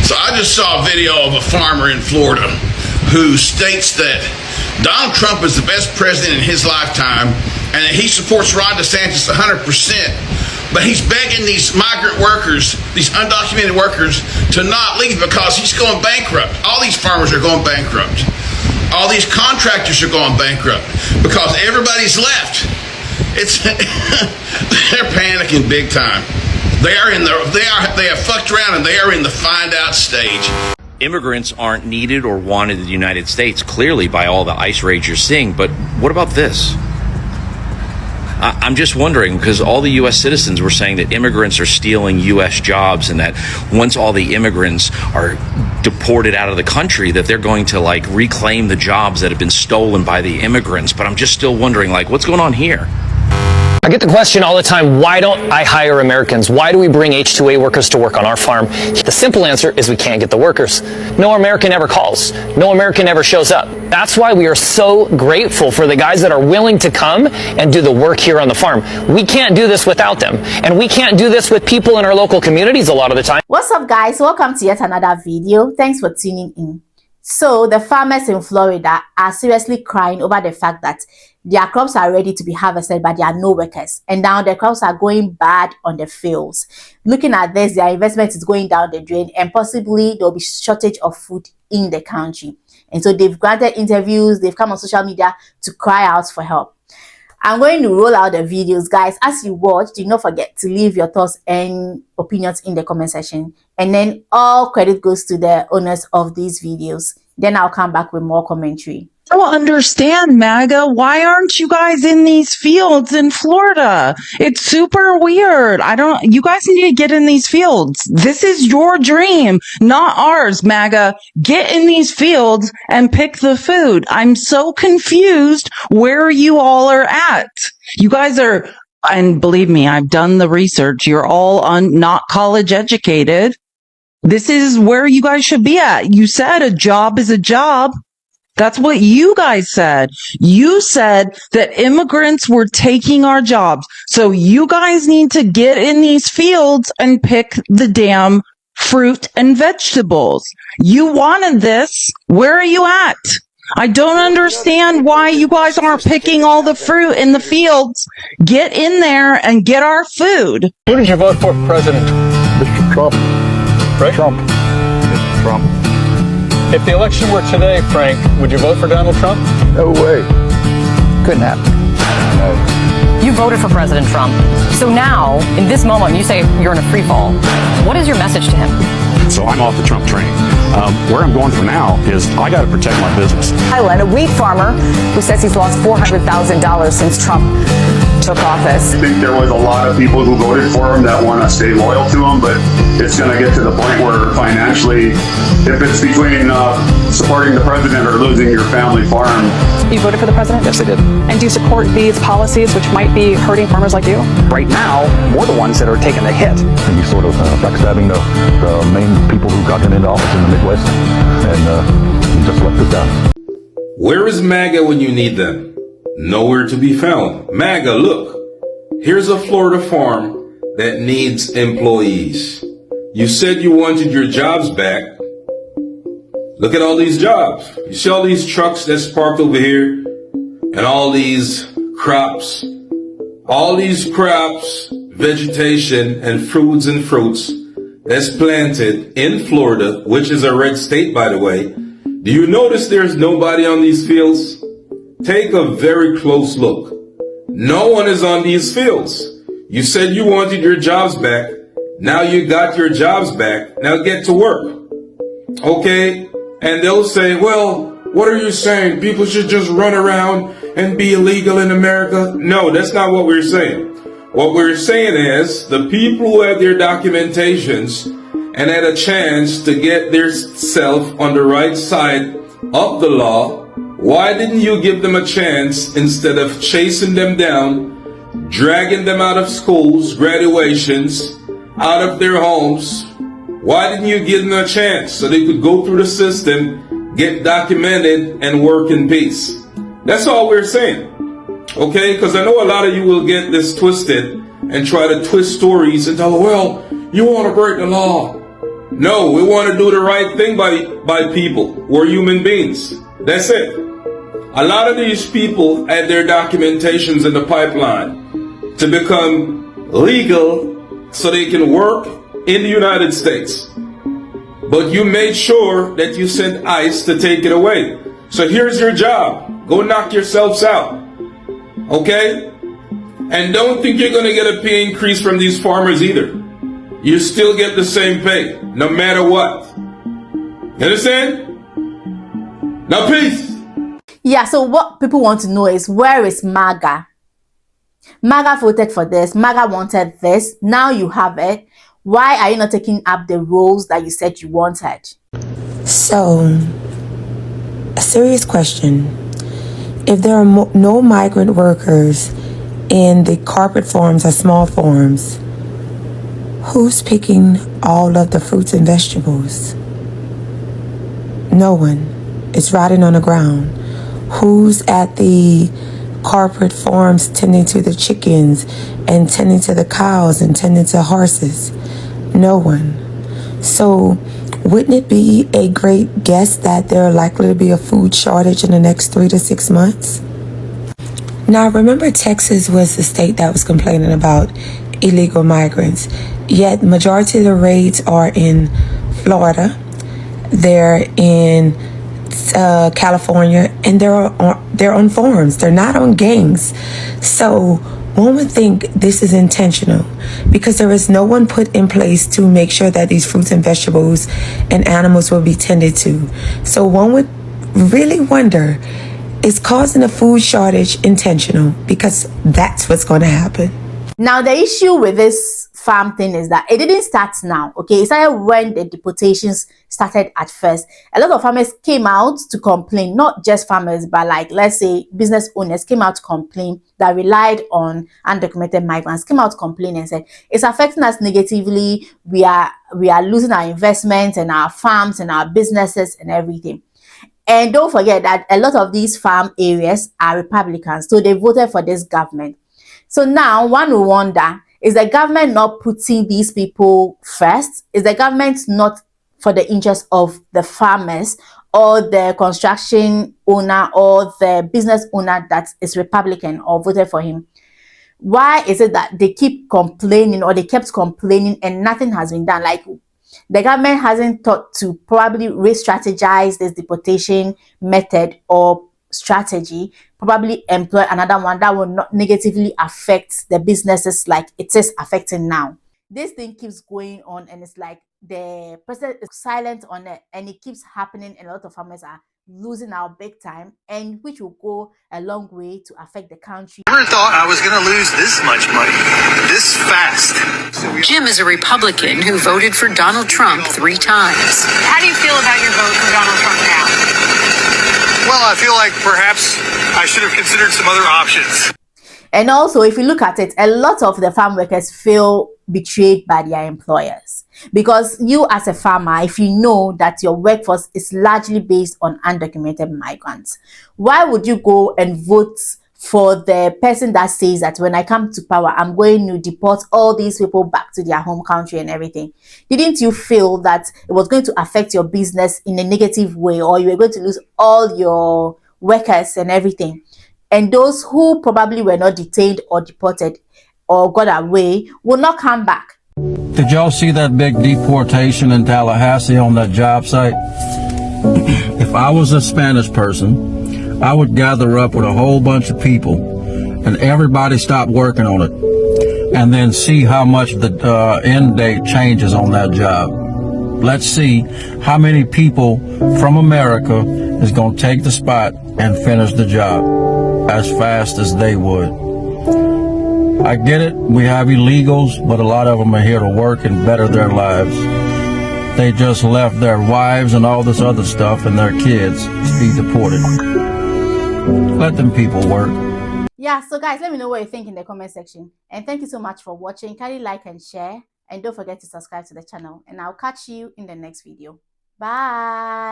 So I just saw a video of a farmer in Florida who states that Donald Trump is the best president in his lifetime and that he supports Ron DeSantis 100%. But he's begging these migrant workers, these undocumented workers, to not leave because he's going bankrupt. All these farmers are going bankrupt. All these contractors are going bankrupt because everybody's left. They're panicking big time. They have fucked around and they are in the find out stage. Immigrants aren't needed or wanted in the United States, clearly by all the ICE raids you're seeing. But what about this? I'm just wondering, because all the U.S. citizens were saying that immigrants are stealing U.S. jobs and that once all the immigrants are deported out of the country, that they're going to reclaim the jobs that have been stolen by the immigrants. But I'm just still wondering, what's going on here? I get the question all the time, why don't I hire Americans? Why do we bring H-2A workers to work on our farm? The simple answer is we can't get the workers. No American ever calls. No American ever shows up. That's why we are so grateful for the guys that are willing to come and do the work here on the farm. We can't do this without them. And we can't do this with people in our local communities a lot of the time. What's up, guys? Welcome to yet another video. Thanks for tuning in. So the farmers in Florida are seriously crying over the fact that their crops are ready to be harvested, but there are no workers. And now the crops are going bad on the fields. Looking at this, their investment is going down the drain, and possibly there will be shortage of food in the country. And so they've granted interviews, they've come on social media to cry out for help. I'm going to roll out the videos, guys. As you watch, do not forget to leave your thoughts and opinions in the comment section. And then all credit goes to the owners of these videos. Then I'll come back with more commentary. I don't understand, MAGA. Why aren't you guys in these fields in Florida? It's super weird. You guys need to get in these fields. This is your dream, not ours, MAGA. Get in these fields and pick the food. I'm so confused where you all are at. You guys are, and believe me, I've done the research. You're all not college educated. This is where you guys should be at. You said a job is a job. That's what you guys said. You said that immigrants were taking our jobs. So you guys need to get in these fields and pick the damn fruit and vegetables. You wanted this. Where are you at? I don't understand why you guys aren't picking all the fruit in the fields. Get in there and get our food. Who did you vote for president? Mr. Trump. Right? Trump. Mr. Trump. If the election were today, Frank, would you vote for Donald Trump? No way. Couldn't happen. No. You voted for President Trump. So now, in this moment, you say you're in a free fall. What is your message to him? So I'm off the Trump train. Where I'm going from now is I got to protect my business. Highland, a wheat farmer who says he's lost $400,000 since Trump took office. I think there was a lot of people who voted for him that want to stay loyal to him, but it's going to get to the point where financially, if it's between supporting the president or losing your family farm. You voted for the president? Yes, I did. And do you support these policies which might be hurting farmers like you? Right now, we're the ones that are taking the hit. And he's sort of backstabbing the main people who got him into office in the Midwest, and he just left us down. Where is MAGA when you need them? Nowhere to be found. MAGA, look, here's a Florida farm that needs employees. You said you wanted your jobs back. Look at all these jobs. You see all these trucks that's parked over here and all these crops, vegetation and fruits that's planted in Florida, which is a red state, by the way. Do you notice there's nobody on these fields? Take a very close look. No one is on these fields. You said you wanted your jobs back. Now you got your jobs back. Now get to work. Okay? And they'll say, well, what are you saying? People should just run around and be illegal in America? No, that's not what we're saying. What we're saying is the people who had their documentations and had a chance to get their self on the right side of the law, why didn't you give them a chance instead of chasing them down, dragging them out of schools, graduations, out of their homes? Why didn't you give them a chance so they could go through the system, get documented, and work in peace? That's all we're saying. Okay? Because I know a lot of you will get this twisted and try to twist stories and tell, well, you want to break the law. No, we want to do the right thing by people. We're human beings. That's it. A lot of these people had their documentations in the pipeline to become legal so they can work in the United States. But you made sure that you sent ICE to take it away. So here's your job. Go knock yourselves out. Okay? And don't think you're going to get a pay increase from these farmers either. You still get the same pay, no matter what. You understand? Now, peace. Yeah, so what people want to know is, where is MAGA? MAGA voted for this. MAGA wanted this. Now you have it. Why are you not taking up the roles that you said you wanted? So, a serious question. If there are no migrant workers in the carpet farms or small farms, who's picking all of the fruits and vegetables? No one. It's rotting on the ground. Who's at the carpet farms tending to the chickens and tending to the cows and tending to horses? No one. So wouldn't it be a great guess that there are likely to be a food shortage in the next 3 to 6 months? Now, remember, Texas was the state that was complaining about illegal migrants, yet the majority of the raids are in Florida, they're in California, and they're on farms. They're not on gangs. So one would think this is intentional, because there is no one put in place to make sure that these fruits and vegetables and animals will be tended to. So one would really wonder, is causing a food shortage intentional? Because that's what's going to happen. Now, the issue with this farm thing is that it didn't start now, okay? It started when the deportations started at first. A lot of farmers came out to complain, not just farmers, but like, let's say, business owners came out to complain that relied on undocumented migrants, came out to complain and said, it's affecting us negatively. We are losing our investments and our farms and our businesses and everything. And don't forget that a lot of these farm areas are Republicans, so they voted for this government. So now one will wonder, is the government not putting these people first? Is the government not for the interest of the farmers or the construction owner or the business owner that is Republican or voted for him? Why is it that they keep complaining, or they kept complaining, and nothing has been done? Like, the government hasn't thought to probably re-strategize this deportation method or strategy, probably employ another one that will not negatively affect the businesses like it is affecting now. This thing keeps going on, and it's like the president is silent on it, and it keeps happening, and a lot of farmers are losing out big time, and which will go a long way to affect the country. I never thought I was going to lose this much money this fast. Jim is a Republican who voted for Donald Trump 3 times. How do you feel about your vote for Donald Trump now? Well, I feel like perhaps I should have considered some other options. And also, if you look at it, a lot of the farm workers feel betrayed by their employers, because you as a farmer, if you know that your workforce is largely based on undocumented migrants, why would you go and vote for the person that says that when I come to power, I'm going to deport all these people back to their home country and everything? Didn't you feel that it was going to affect your business in a negative way, or you were going to lose all your workers and everything? And those who probably were not detained or deported or got away will not come back. Did y'all see that big deportation in Tallahassee on that job site? If I was a Spanish person, I would gather up with a whole bunch of people and everybody stop working on it, and then see how much the end date changes on that job. Let's see how many people from America is going to take the spot and finish the job as fast as they would. I get it, we have illegals, but a lot of them are here to work and better their lives. They just left their wives and all this other stuff and their kids to be deported. Let them people work. Yeah, so guys, let me know what you think in the comment section. And thank you so much for watching. Kindly like and share. And don't forget to subscribe to the channel. And I'll catch you in the next video. Bye.